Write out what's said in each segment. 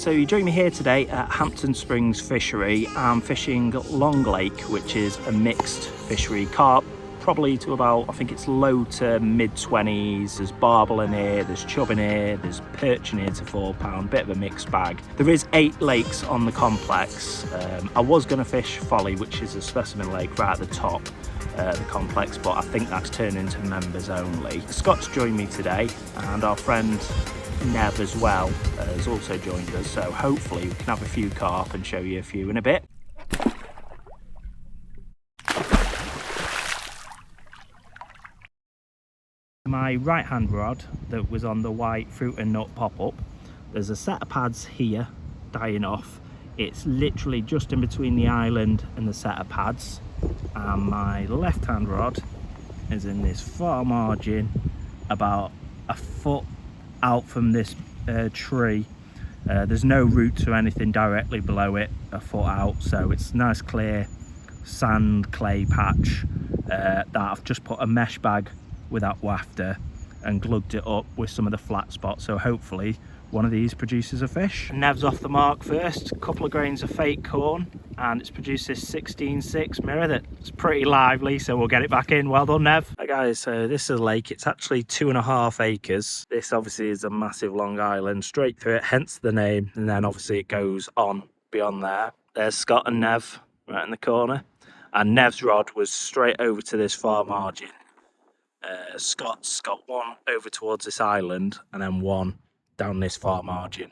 So you join me here today at Hampton Springs Fishery. I'm fishing Long Lake, which is a mixed fishery. Carp, probably to about, I think it's low to mid 20s. There's barbel in here, there's chub in here, there's perch in here to £4, bit of a mixed bag. There is 8 lakes on the complex. I was going to fish Folly, which is a specimen lake right at the top. The complex, but I think that's turned into members only. Scott's joined me today, and our friend Nev as well has also joined us, so hopefully we can have a few carp and show you a few in a bit. My right hand rod that was on the white fruit and nut pop-up, there's a set of pads here dying off. It's literally just in between the island and the set of pads. And my left hand rod is in this far margin, about a foot out from this tree. There's no roots or anything directly below it, a foot out, so it's nice clear sand clay patch that I've just put a mesh bag with that wafter and glugged it up with some of the flat spots, so hopefully one of these produces a fish. Nev's off the mark first, a couple of grains of fake corn, and it's produced this 16.6 mirror that's pretty lively, so we'll get it back in. Well done, Nev. Hi guys, so this is a lake. It's actually 2.5 acres. This obviously is a massive long island straight through it, hence the name, and then obviously it goes on beyond there. There's Scott and Nev right in the corner, and Nev's rod was straight over to this far margin. Scott's got one over towards this island and then one down this far margin,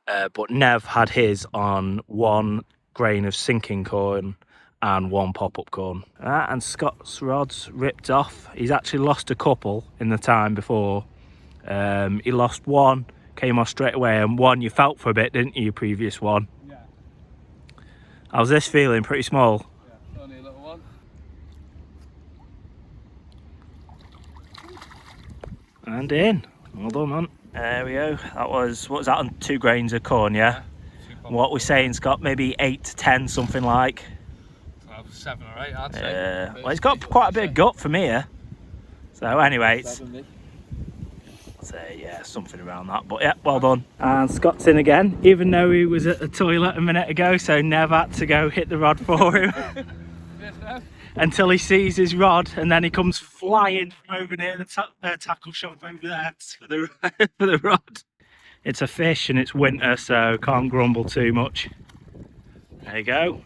but Nev had his on 1 grain of sinking corn and 1 pop-up corn. And Scott's rod's ripped off. He's actually lost a couple in the time before. He lost one, came off straight away, and one you felt for a bit, didn't you, your previous one? Yeah. How's this feeling? Pretty small? Yeah, only a little one. And in. Well done, man. There we go. That was, what was that, on 2 grains of corn, yeah? What we're saying, Scott, maybe 8 to 10, something like. 7 or 8, I'd say. Well, it's got quite a bit of gut from here. So anyway, it's, yeah, something around that. But yeah, well done. And Scott's in again, even though he was at the toilet a minute ago, so Nev had to go hit the rod for him. Until he sees his rod, and then he comes flying from over near the tackle shop over there for the rod. It's a fish and it's winter, so can't grumble too much. There you go.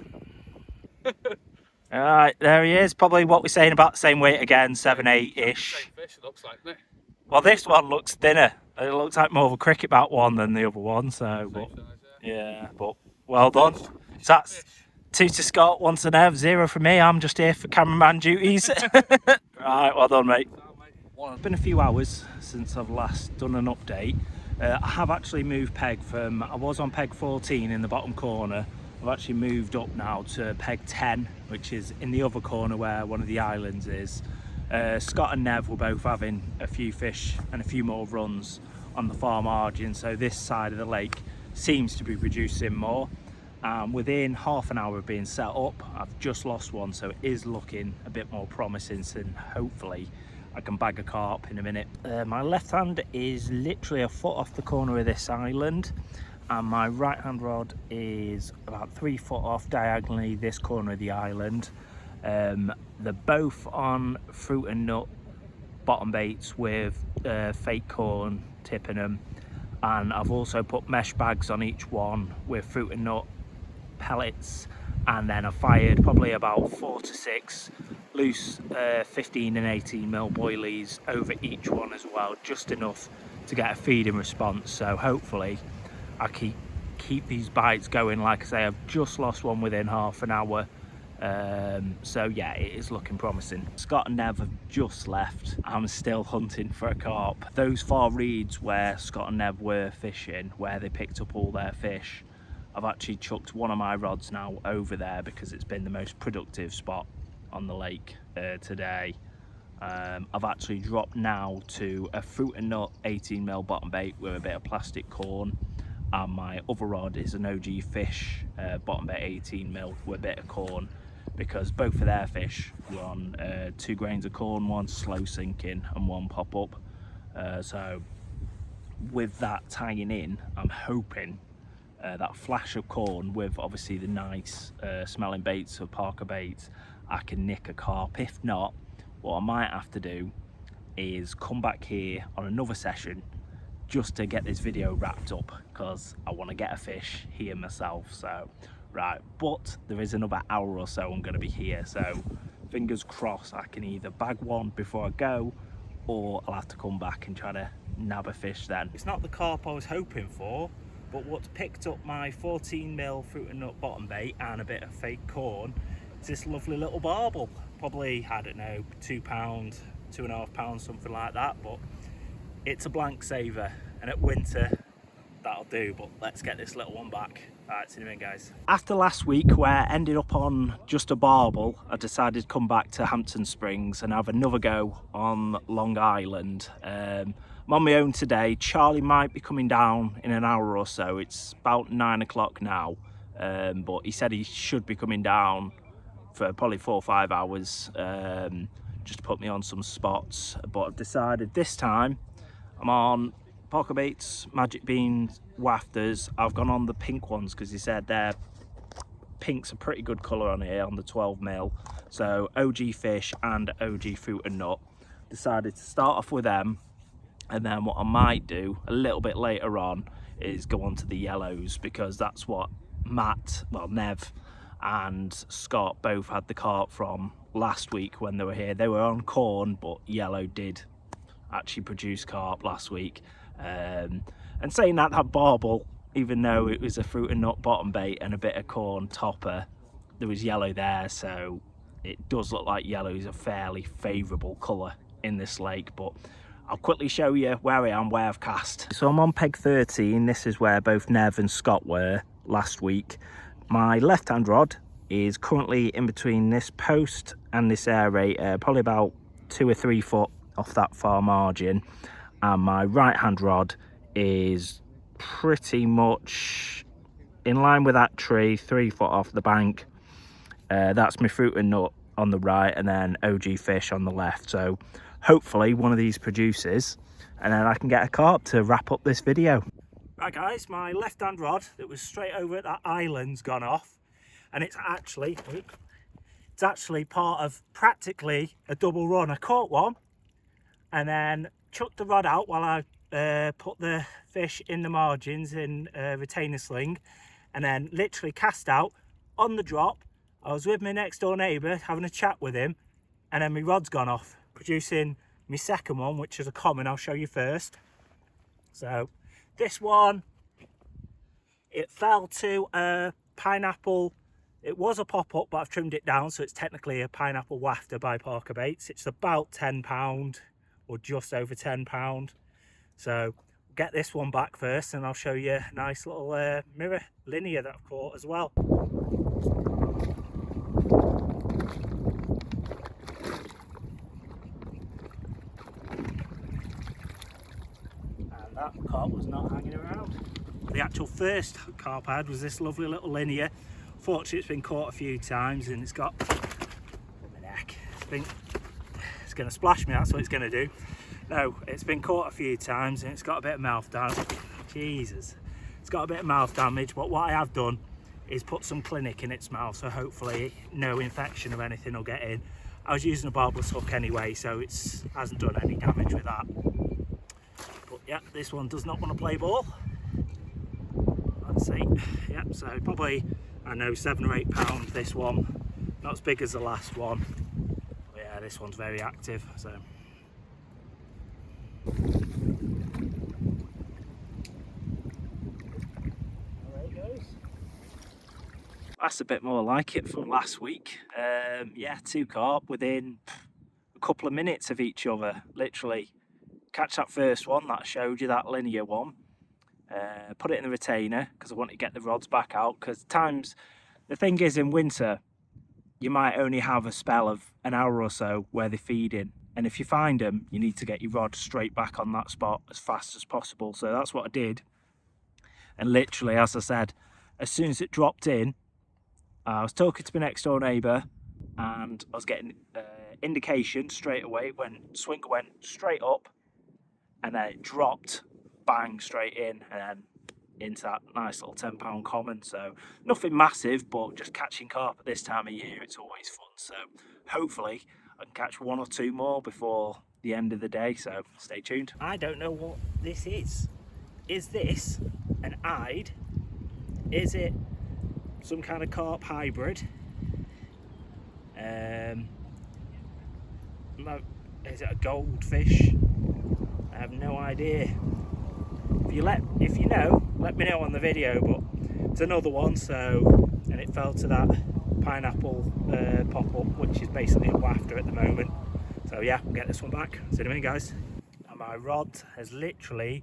Alright, there he is. Probably what we're saying, about the same weight again, 7, 8-ish. Same fish, it looks like, doesn't it? Well, this one looks thinner. It looks like more of a cricket bat one than the other one, so but, yeah, but well done. So that's 2 to Scott, 1 to Nev, 0 from me. I'm just here for cameraman duties. Right, well done, mate. It's been a few hours since I've last done an update. I have actually moved peg from, I was on peg 14 in the bottom corner. I've actually moved up now to peg 10, which is in the other corner where one of the islands is. Scott and Nev were both having a few fish and a few more runs on the far margin, so this side of the lake seems to be producing more. Within half an hour of being set up, I've just lost one, so it is looking a bit more promising, and hopefully I can bag a carp in a minute. My left hand is literally a foot off the corner of this island, and my right hand rod is about 3 foot off diagonally this corner of the island. They're both on fruit and nut bottom baits with fake corn tipping them, and I've also put mesh bags on each one with fruit and nut pellets, and then I fired probably about 4 to 6 loose 15 and 18 mil boilies over each one as well, just enough to get a feeding response. So hopefully I keep these bites going. Like I say, I've just lost one within half an hour, so yeah, it is looking promising. Scott and Nev have just left. I'm still hunting for a carp. Those far reeds where Scott and Nev were fishing, where they picked up all their fish, I've actually chucked one of my rods now over there because it's been the most productive spot on the lake today. I've actually dropped now to a fruit and nut 18 mil bottom bait with a bit of plastic corn, and my other rod is an OG Fish bottom bait 18 mil with a bit of corn, because both of their fish were on 2 grains of corn, 1 slow sinking and 1 pop up. So with that tying in, I'm hoping that flash of corn with obviously the nice smelling baits of Parker baits, I can nick a carp. If not, what I might have to do is come back here on another session just to get this video wrapped up, because I want to get a fish here myself. So right, but there is another hour or so I'm going to be here, so fingers crossed I can either bag one before I go, or I'll have to come back and try to nab a fish then. It's not the carp I was hoping for, but what's picked up my 14mm fruit and nut bottom bait and a bit of fake corn is this lovely little barbel. Probably, I don't know, £2, £2.5, something like that, but it's a blank saver, and at winter that'll do. But let's get this little one back. Alright, see you in a minute, guys. After last week where I ended up on just a barbel, I decided to come back to Hampton Springs and have another go on Long Island. I'm on my own today. Charlie might be coming down in an hour or so. It's about 9 o'clock now, but he said he should be coming down for probably 4 or 5 hours, just to put me on some spots. But I've decided this time I'm on Parker Baits Magic Beans Wafters. I've gone on the pink ones because he said pink's a pretty good colour on here on the 12mm. So OG Fish and OG Fruit and Nut. Decided to start off with them, and then what I might do a little bit later on is go on to the yellows, because that's what Nev and Scott both had the carp from last week when they were here. They were on corn, but yellow did actually produce carp last week. And saying that barbel, even though it was a fruit and nut bottom bait and a bit of corn topper, there was yellow there, so it does look like yellow is a fairly favourable colour in this lake. But I'll quickly show you where I am, where I've cast. So I'm on peg 13. This is where both Nev and Scott were last week. My left hand rod is currently in between this post and this aerator, probably about 2 or 3 foot off that far margin, and my right hand rod is pretty much in line with that tree, 3 foot off the bank. That's my fruit and nut on the right, and then OG Fish on the left. So hopefully one of these produces, and then I can get a carp to wrap up this video. Right guys, my left hand rod that was straight over at that island's gone off, and it's actually part of practically a double run. I caught one and then chucked the rod out while I put the fish in the margins in a retainer sling, and then literally cast out on the drop. I was with my next door neighbour having a chat with him, and then my rod's gone off, producing my second one, which is a common. I'll show you first. So this one, it fell to a pineapple. It was a pop-up, but I've trimmed it down, so it's technically a pineapple wafter by Parker Baits. It's about £10 or just over £10. So get this one back first, and I'll show you a nice little mirror linear that I've caught as well. That carp was not hanging around. The actual first carp I had was this lovely little linear. Fortunately, it's been caught a few times, and it's got my neck. It's going to splash me. That's what it's going to do. No, it's been caught a few times, and it's got a bit of mouth damage. Jesus, it's got a bit of mouth damage. But what I have done is put some clinic in its mouth, so hopefully no infection or anything will get in. I was using a barbless hook anyway, so it hasn't done any damage with that. But yeah, this one does not want to play ball. Let's see. Yep, so probably, I know, £7 or £8 this one. Not as big as the last one. But yeah, this one's very active. So there it goes. That's a bit more like it from last week. Yeah, 2 carp within a couple of minutes of each other, literally. Catch that first one that I showed you, that linear one, put it in the retainer because I want to get the rods back out, because the thing is, in winter you might only have a spell of an hour or so where they're feeding, and if you find them you need to get your rod straight back on that spot as fast as possible. So that's what I did, and literally, as I said, as soon as it dropped in, I was talking to my next door neighbour and I was getting indication straight away when Swinker went straight up, and then it dropped, bang, straight in, and then into that nice little £10 common. So nothing massive, but just catching carp at this time of year, it's always fun. So hopefully I can catch 1 or 2 more before the end of the day, so stay tuned. I don't know what this is. Is this an eyed? Is it some kind of carp hybrid? Is it a goldfish? I have no idea. If you know, let me know on the video. But it's another one, so, and it fell to that pineapple pop-up, which is basically a wafter at the moment. So yeah, we'll get this one back. See you in a minute, guys. And my rod has literally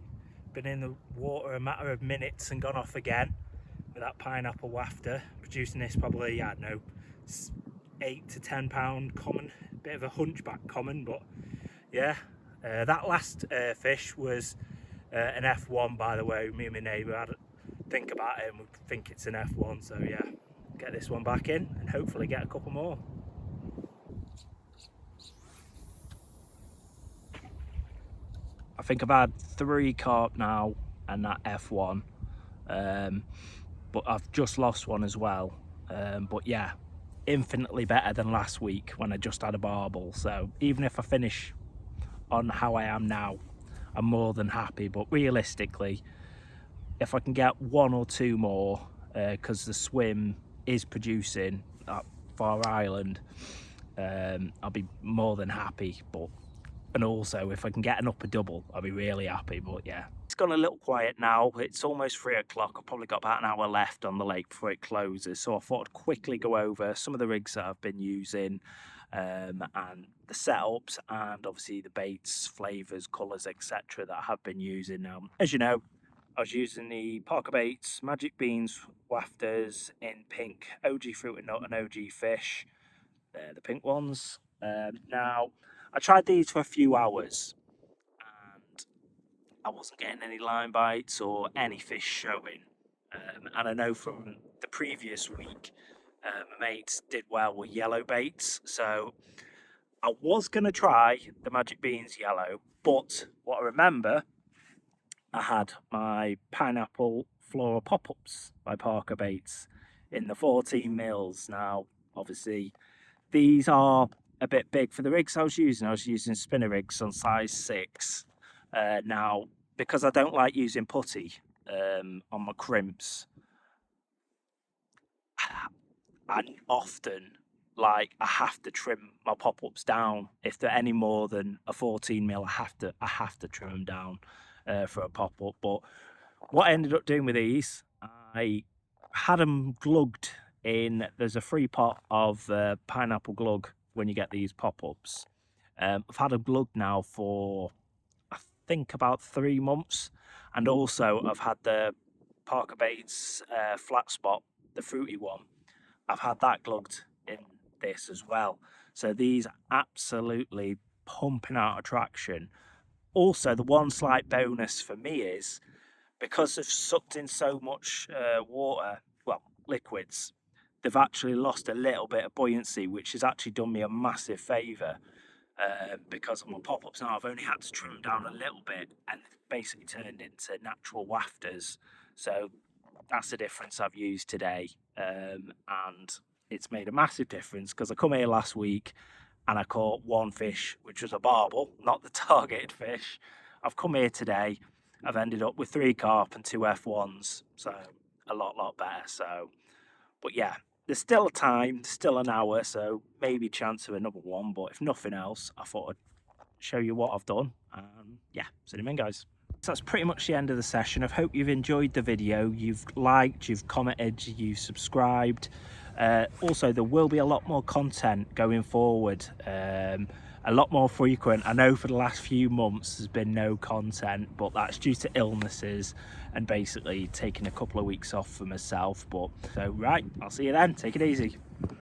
been in the water a matter of minutes and gone off again with that pineapple wafter, producing this probably, I don't know, 8 to 10 pound common, bit of a hunchback common. But yeah, that last fish was an F1, by the way. Me and my neighbour had a think about it and we think it's an F1, so yeah, get this one back in and hopefully get a couple more. I think I've had 3 carp now and that F1, but I've just lost one as well. But yeah, infinitely better than last week when I just had a barbel. So even if I finish on how I am now, I'm more than happy. But realistically, if I can get 1 or 2 more, because the swim is producing at Far Island, I'll be more than happy. And also, if I can get an upper double, I'll be really happy. But yeah, it's gone a little quiet now. It's almost 3 o'clock. I've probably got about an hour left on the lake before it closes. So I thought I'd quickly go over some of the rigs that I've been using, and the setups, and obviously the baits, flavours, colours, etc. that I have been using. Now, as you know, I was using the Parker Baits Magic Beans wafters in pink, OG Fruit and Nut and OG Fish. They're the pink ones. Now, I tried these for a few hours and I wasn't getting any line bites or any fish showing. And I know from the previous week, my mates did well with yellow baits. So I was going to try the Magic Beans yellow, but what I remember, I had my pineapple floral pop-ups by Parker Baits in the 14 mils. Now, obviously, these are a bit big for the rigs I was using. I was using spinner rigs on size 6. Now, because I don't like using putty on my crimps, I often, I have to trim my pop-ups down. If they're any more than a 14 mil, I have to trim them down for a pop-up. But what I ended up doing with these, I had them glugged in. There's a free pot of pineapple glug when you get these pop-ups. I've had them glugged now for, I think, about 3 months. And also I've had the Parker Baits flat spot, the fruity one. I've had that glugged in this as well. So these are absolutely pumping out attraction. Also, the one slight bonus for me is, because they've sucked in so much water, well, liquids, they've actually lost a little bit of buoyancy, which has actually done me a massive favour. Because on my pop-ups now, I've only had to trim them down a little bit and basically turned into natural wafters. So that's the difference I've used today. And it's made a massive difference, because I come here last week and I caught 1 fish, which was a barbel, not the targeted fish. I've come here today, I've ended up with 3 carp and 2 F1s, so a lot better. So, but yeah, there's still a time, still an hour, so maybe chance of another one. But if nothing else, I thought I'd show you what I've done. Yeah, see you in, guys. So that's pretty much the end of the session. I hope you've enjoyed the video. You've liked, you've commented, you've subscribed. Also, there will be a lot more content going forward, a lot more frequent. I know for the last few months there's been no content, but that's due to illnesses and basically taking a couple of weeks off for myself. But so right, I'll see you then. Take it easy.